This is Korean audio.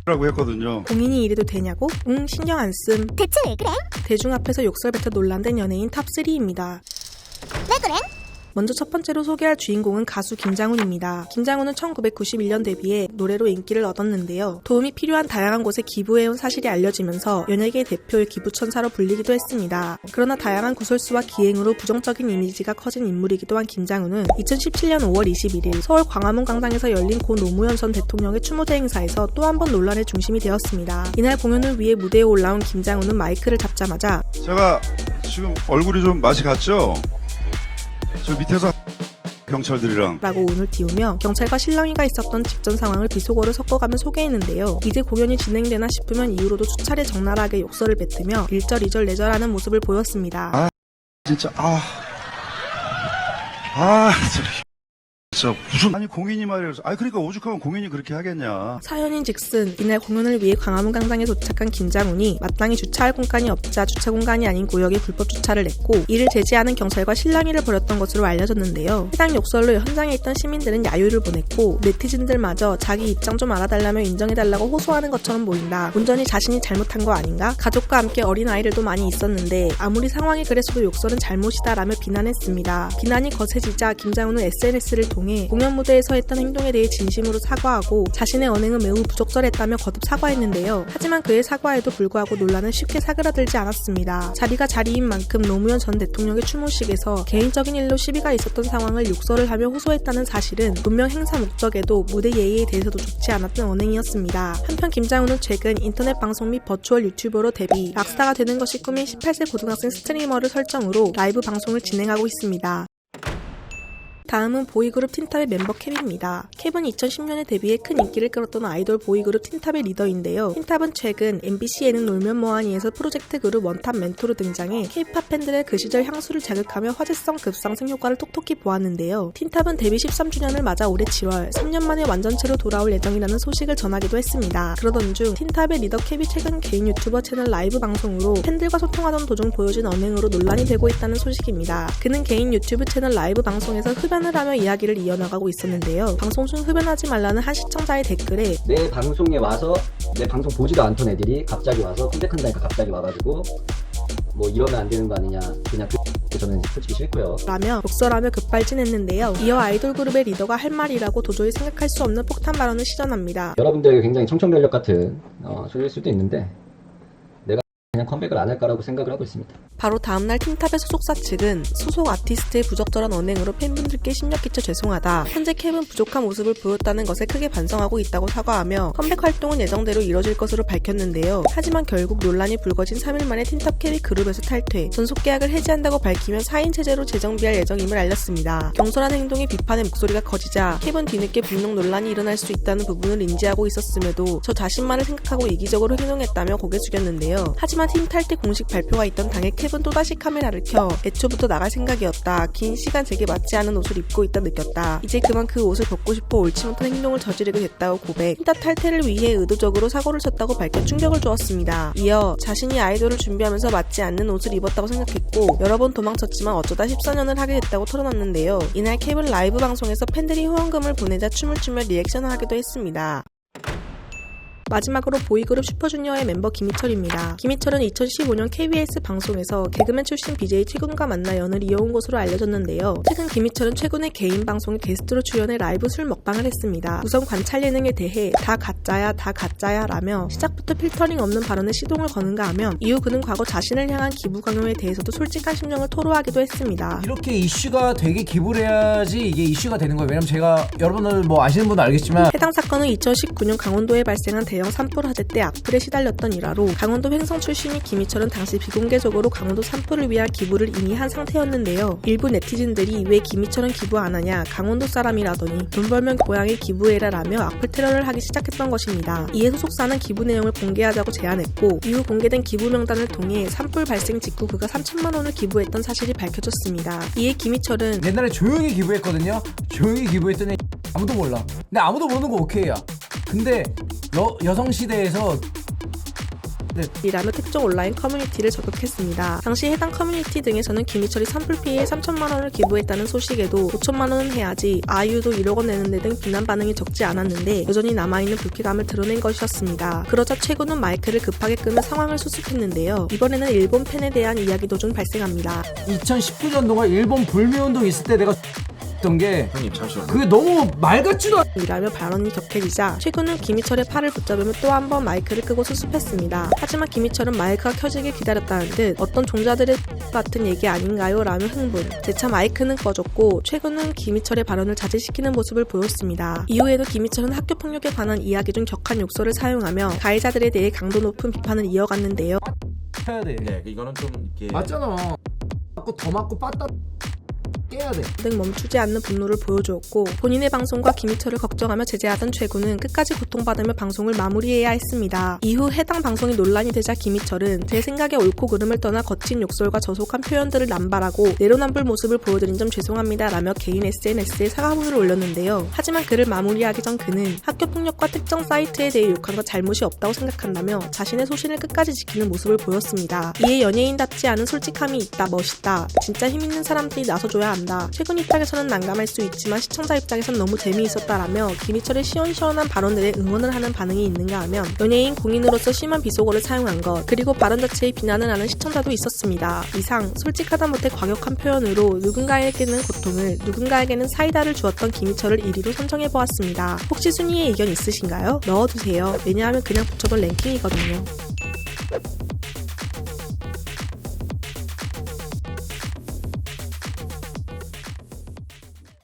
라고 했거든요. 공인이 이래도 되냐고? 응, 신경 안 씀. 대체 왜 그래? 대중 앞에서 욕설 뱉어 논란된 연예인 탑3입니다. 왜 그래? 먼저 첫 번째로 소개할 주인공은 가수 김장훈입니다. 김장훈은 1991년 데뷔해 노래로 인기를 얻었는데요. 도움이 필요한 다양한 곳에 기부해온 사실이 알려지면서 연예계 대표의 기부천사로 불리기도 했습니다. 그러나 다양한 구설수와 기행으로 부정적인 이미지가 커진 인물이기도 한 김장훈은 2017년 5월 21일 서울 광화문 광장에서 열린 고 노무현 전 대통령의 추모제 행사에서 또 한 번 논란의 중심이 되었습니다. 이날 공연을 위해 무대에 올라온 김장훈은 마이크를 잡자마자 제가 지금 얼굴이 좀 맛이 갔죠? 저 밑에서 경찰들이랑 라고 운을 띄우며 경찰과 실랑이가 있었던 직전 상황을 비속어를 섞어가며 소개했는데요. 이제 공연이 진행되나 싶으면 이후로도 수차례 적나라하게 욕설을 뱉으며 일절이절 내절하는 모습을 보였습니다. 진짜 진짜 무슨 아니 공인이 말이라서 그러니까 오죽하면 공인이 그렇게 하겠냐. 사연인즉슨 이날 공연을 위해 광화문 광장에 도착한 김장훈이 마땅히 주차할 공간이 없자 주차 공간이 아닌 구역에 불법 주차를 했고 이를 제지하는 경찰과 실랑이를 벌였던 것으로 알려졌는데요. 해당 욕설로 현장에 있던 시민들은 야유를 보냈고 네티즌들마저 자기 입장 좀 알아달라며 인정해달라고 호소하는 것처럼 보인다. 온전히 자신이 잘못한 거 아닌가? 가족과 함께 어린아이들도 많이 있었는데 아무리 상황이 그랬어도 욕설은 잘못이다라며 비난했습니다. 비난이 거세지자 김장훈은 SNS를 통해 공연 무대에서 했던 행동에 대해 진심으로 사과하고 자신의 언행은 매우 부적절했다며 거듭 사과했는데요. 하지만 그의 사과에도 불구하고 논란은 쉽게 사그라들지 않았습니다. 자리가 자리인 만큼 노무현 전 대통령의 추모식에서 개인적인 일로 시비가 있었던 상황을 욕설을 하며 호소했다는 사실은 분명 행사 목적에도 무대 예의에 대해서도 좋지 않았던 언행이었습니다. 한편 김장훈은 최근 인터넷 방송 및 버추얼 유튜버로 데뷔, 락스타가 되는 것이 꿈인 18세 고등학생 스트리머를 설정으로 라이브 방송을 진행하고 있습니다. 다음은 보이그룹 틴탑의 멤버 캡입니다. 캡은 2010년에 데뷔해 큰 인기를 끌었던 아이돌 보이그룹 틴탑의 리더인데요. 틴탑은 최근 MBC 예능 놀면 뭐하니에서 프로젝트 그룹 원탑 멘토로 등장해 K-팝 팬들의 그 시절 향수를 자극하며 화제성 급상승 효과를 톡톡히 보았는데요. 틴탑은 데뷔 13주년을 맞아 올해 7월 3년 만에 완전체로 돌아올 예정이라는 소식을 전하기도 했습니다. 그러던 중 틴탑의 리더 캡이 최근 개인 유튜버 채널 라이브 방송으로 팬들과 소통하던 도중 보여준 언행으로 논란이 되고 있다는 소식입니다. 그는 개인 유튜브 채널 라이브 방송에서 흡연을 하며 이야기를 이어나가고 있었는데요. 방송 중 흡연하지 말라는 한 시청자의 댓글에 내 방송에 와서 내 방송 보지도 않던 애들이 갑자기 와서 컴백한다니까 갑자기 와가지고 뭐 이러면 안 되는 거 아니냐, 그냥 저는 솔직히 싫고요 라며 욕설하며 급발진했는데요. 이어 아이돌 그룹의 리더가 할 말이라고 도저히 생각할 수 없는 폭탄 발언을 시전합니다. 여러분들에게 굉장히 청천벽력 같은 소리일 수도 있는데 내가 그냥 컴백을 안 할까라고 생각을 하고 있습니다. 바로 다음날 틴탑의 소속사 측은 소속 아티스트의 부적절한 언행으로 팬분들께 심려 끼쳐 죄송하다. 현재 캡은 부족한 모습을 보였다는 것에 크게 반성하고 있다고 사과하며 컴백 활동은 예정대로 이뤄질 것으로 밝혔는데요. 하지만 결국 논란이 불거진 3일 만에 틴탑 캡이 그룹에서 탈퇴, 전속 계약을 해지한다고 밝히며 4인 체제로 재정비할 예정임을 알렸습니다. 경솔한 행동에 비판의 목소리가 커지자 캡은 뒤늦게 분명 논란이 일어날 수 있다는 부분을 인지하고 있었음에도 저 자신만을 생각하고 이기적으로 행동했다며 고개 숙였는데요. 하지만 팀 탈퇴 공식 발표가 있던 당일 캡은 또다시 카메라를 켜 애초부터 나갈 생각이었다. 긴 시간 제게 맞지 않은 옷을 입고 있다 느꼈다. 이제 그만 그 옷을 벗고 싶어 옳지 못한 행동을 저지르게 됐다고 고백. 틴탑 탈퇴를 위해 의도적으로 사고를 쳤다고 밝혀 충격을 주었습니다. 이어 자신이 아이돌을 준비하면서 맞지 않는 옷을 입었다고 생각했고 여러 번 도망쳤지만 어쩌다 14년을 하게 됐다고 털어놨는데요. 이날 캡은 라이브 방송에서 팬들이 후원금을 보내자 춤을 추며 리액션을 하기도 했습니다. 마지막으로 보이그룹 슈퍼주니어의 멤버 김희철입니다. 김희철은 2015년 KBS 방송에서 개그맨 출신 BJ 최군과 만나 연을 이어온 것으로 알려졌는데요. 최근 김희철은 최근에 개인 방송에 게스트로 출연해 라이브 술 먹방을 했습니다. 우선 관찰 예능에 대해 다 가짜야 라며 시작부터 필터링 없는 발언에 시동을 거는가 하면 이후 그는 과거 자신을 향한 기부 강요에 대해서도 솔직한 심정을 토로하기도 했습니다. 이렇게 이슈가 되게 기부를 해야지 이게 이슈가 되는 거예요. 왜냐면 제가 여러분들 뭐 아시는 분은 알겠지만 해당 사건은 2019년 강원도에 발생한 대형 산불 화재 때 악플에 시달렸던 일화로 강원도 횡성 출신인 김희철은 당시 비공개적으로 강원도 산불을 위한 기부를 이미 한 상태였는데요. 일부 네티즌들이 왜 김희철은 기부 안 하냐, 강원도 사람이라더니 돈 벌면 고향에 기부해라 라며 악플 테러를 하기 시작했던 것입니다. 이에 소속사는 기부 내용을 공개하자고 제안했고 이후 공개된 기부 명단을 통해 산불 발생 직후 그가 3천만 원을 기부했던 사실이 밝혀졌습니다. 이에 김희철은 옛날에 조용히 기부했거든요. 조용히 기부했더니 아무도 몰라. 근데 아무도 모르는 거 오케이야. 근데 여성시대에서 이라며 특정 온라인 커뮤니티를 저격했습니다. 당시 해당 커뮤니티 등에서는 김희철이 산불 피해에 3천만 원을 기부했다는 소식에도 5천만 원은 해야지 아이유도 1억 원 내는데 등 비난 반응이 적지 않았는데 여전히 남아있는 불쾌감을 드러낸 것이었습니다. 그러자 최군은 마이크를 급하게 끄며 상황을 수습했는데요. 이번에는 일본 팬에 대한 이야기도 좀 발생합니다. 2019년도가 일본 불매운동 있을 때 내가 했던 게 형님 잠시만요. 그게 너무 말 같지도 않... 이라며 발언이 격해지자 최군은 김희철의 팔을 붙잡으며 또 한 번 마이크를 끄고 수습했습니다. 하지만 김희철은 마이크가 켜지길 기다렸다는 듯 어떤 종자들의 같은 얘기 아닌가요? 라며 흥분. 재차 마이크는 꺼졌고 최군은 김희철의 발언을 자제시키는 모습을 보였습니다. 이후에도 김희철은 학교폭력에 관한 이야기 중 격한 욕설을 사용하며 가해자들에 대해 강도 높은 비판을 이어갔는데요. 해야 돼. 네, 이거는 좀 이렇게 맞잖아. 맞고 더 맞고 빠따 깨야 돼. 등 멈추지 않는 분노를 보여주었고 본인의 방송과 김희철을 걱정하며 제재하던 최군은 끝까지 고통받으며 방송을 마무리해야 했습니다. 이후 해당 방송이 논란이 되자 김희철은 제 생각에 옳고 그름을 떠나 거친 욕설과 저속한 표현들을 남발하고 내로남불 모습을 보여드린 점 죄송합니다 라며 개인 SNS에 사과문을 올렸는데요. 하지만 글을 마무리하기 전 그는 학교폭력과 특정 사이트에 대해 욕한 것 잘못이 없다고 생각한다며 자신의 소신을 끝까지 지키는 모습을 보였습니다. 이에 연예인답지 않은 솔직함이 있다, 멋있다, 진짜 힘있는 사람들이 나서줘야 한다. 최군 입장에서는 난감할 수 있지만 시청자 입장에선 너무 재미있었다라며 김희철의 시원시원한 발언들에 응원을 하는 반응이 있는가 하면 연예인 공인으로서 심한 비속어를 사용한 것 그리고 발언 자체에 비난을 하는 시청자도 있었습니다. 이상 솔직하다 못해 과격한 표현으로 누군가에게는 고통을 누군가에게는 사이다를 주었던 김희철을 1위로 선정해보았습니다. 혹시 순위에 의견 있으신가요? 넣어두세요. 왜냐하면 그냥 붙여볼 랭킹이거든요.